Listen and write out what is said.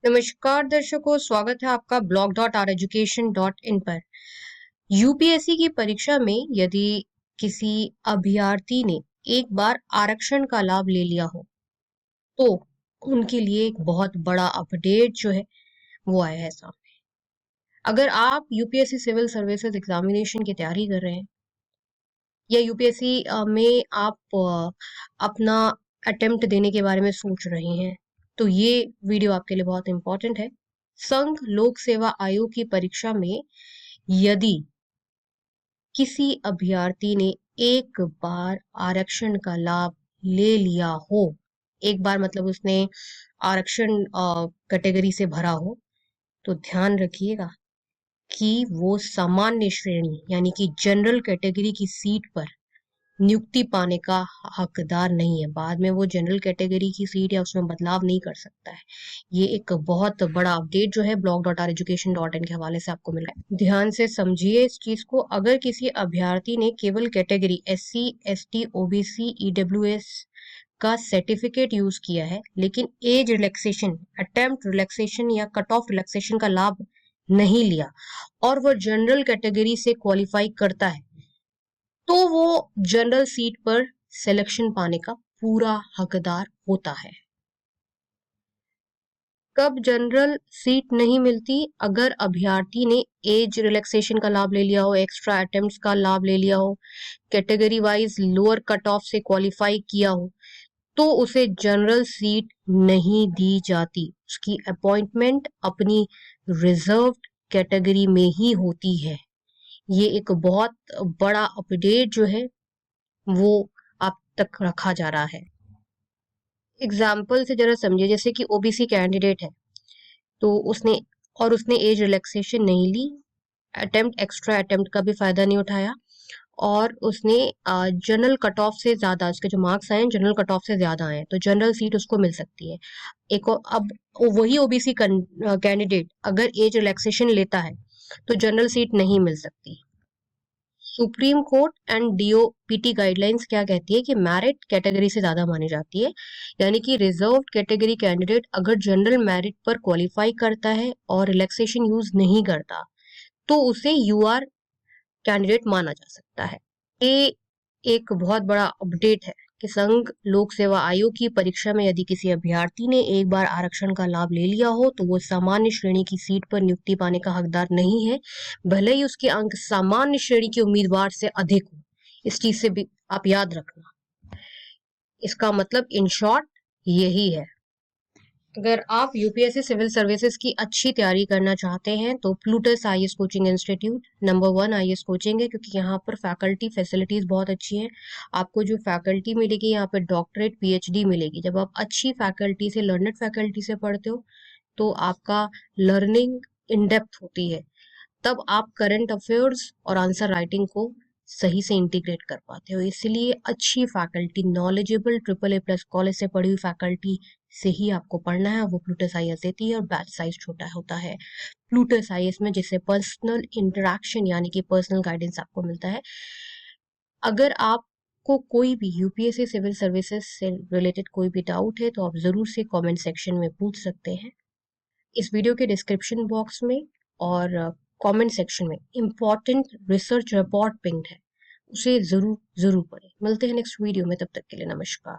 नमस्कार दर्शकों, स्वागत है आपका blog.oureducation.in पर। यूपीएससी की परीक्षा में यदि किसी अभ्यर्थी ने एक बार आरक्षण का लाभ ले लिया हो तो उनके लिए एक बहुत बड़ा अपडेट जो है वो आया है सामने। अगर आप यूपीएससी सिविल सर्विसेज एग्जामिनेशन की तैयारी कर रहे हैं या यूपीएससी में आप अपना अटेम्प्ट देने के बारे में सोच रहे हैं तो ये वीडियो आपके लिए बहुत इंपॉर्टेंट है। संघ लोक सेवा आयोग की परीक्षा में यदि किसी अभ्यर्थी ने एक बार आरक्षण का लाभ ले लिया हो, एक बार मतलब उसने आरक्षण कैटेगरी से भरा हो, तो ध्यान रखिएगा कि वो सामान्य श्रेणी यानी कि जनरल कैटेगरी की सीट पर नियुक्ति पाने का हकदार नहीं है। बाद में वो जनरल कैटेगरी की सीट या उसमें बदलाव नहीं कर सकता है। ये एक बहुत बड़ा अपडेट जो है blog.oureducation.in के हवाले से आपको मिल रहा है। ध्यान से समझिए इस चीज को। अगर किसी अभ्यर्थी ने केवल category SC, ST, OBC, EWS का सर्टिफिकेट यूज किया है लेकिन एज रिलैक्सेशन, अटेम्प्ट रिलैक्सेशन या कट ऑफ रिलैक्सेशन का लाभ नहीं लिया और वो जनरल कैटेगरी से क्वालिफाई करता है तो वो जनरल सीट पर सिलेक्शन पाने का पूरा हकदार होता है। कब जनरल सीट नहीं मिलती? अगर अभ्यर्थी ने एज रिलैक्सेशन का लाभ ले लिया हो, एक्स्ट्रा अटेम्प्ट्स का लाभ ले लिया हो, category wise lower cut off से क्वालिफाई किया हो, तो उसे जनरल सीट नहीं दी जाती। उसकी अपॉइंटमेंट अपनी रिजर्व कैटेगरी में ही होती है। ये एक बहुत बड़ा अपडेट जो है वो आप तक रखा जा रहा है। एग्जाम्पल से जरा समझिए, जैसे कि ओबीसी कैंडिडेट है तो उसने एज रिलैक्सेशन नहीं ली, अटेम्प्ट एक्स्ट्रा अटेम्प्ट का भी फायदा नहीं उठाया और उसने जनरल कट ऑफ से ज्यादा, उसके जो मार्क्स आए जनरल कट ऑफ से ज्यादा आए तो जनरल सीट उसको मिल सकती है। एक और अब वही ओबीसी कैंडिडेट अगर एज रिलैक्सेशन लेता है तो जनरल सीट नहीं मिल सकती। Supreme court and DOPT guidelines क्या कहती है कि मेरिट कैटेगरी से ज्यादा मानी जाती है, यानी कि रिजर्व कैटेगरी कैंडिडेट अगर जनरल मेरिट पर क्वालिफाई करता है और रिलैक्सेशन यूज नहीं करता तो उसे यूआर कैंडिडेट माना जा सकता है। ये एक बहुत बड़ा अपडेट है कि संघ लोक सेवा आयोग की परीक्षा में यदि किसी अभ्यर्थी ने एक बार आरक्षण का लाभ ले लिया हो तो वो सामान्य श्रेणी की सीट पर नियुक्ति पाने का हकदार नहीं है, भले ही उसके अंक सामान्य श्रेणी के उम्मीदवार से अधिक हो। इस चीज से भी आप याद रखना। इसका मतलब इन शॉर्ट यही है। अगर आप यूपीएससी सिविल सर्विसेज की अच्छी तैयारी करना चाहते हैं तो Plutus IAS coaching institute number 1 IAS coaching है, क्योंकि यहाँ पर फैकल्टी फैसिलिटीज बहुत अच्छी हैं। आपको जो फैकल्टी मिलेगी यहाँ पे डॉक्टरेट पीएचडी मिलेगी। जब आप अच्छी फैकल्टी से, लर्नेड फैकल्टी से पढ़ते हो तो आपका लर्निंग इन डेप्थ होती है, तब आप करंट अफेयर्स और आंसर राइटिंग को सही से इंटीग्रेट कर पाते हो। इसलिए अच्छी फैकल्टी, नॉलेजेबल AAA+ कॉलेज से पढ़ी हुई फैकल्टी से ही आपको पढ़ना है। वो प्लूटस आईएएस देती है और बैच साइज छोटा होता है प्लूटस आईएएस में, जिससे पर्सनल इंटरेक्शन यानी कि पर्सनल गाइडेंस आपको मिलता है। अगर आपको कोई भी यूपीएससी सिविल सर्विसेज से रिलेटेड कोई भी डाउट है तो आप जरूर से कमेंट सेक्शन में पूछ सकते हैं। इस वीडियो के डिस्क्रिप्शन बॉक्स में और कमेंट सेक्शन में इंपॉर्टेंट रिसर्च रिपोर्ट पिंक्ड है, उसे जरूर जरूर पढ़ें। मिलते हैं नेक्स्ट वीडियो में, तब तक के लिए नमस्कार।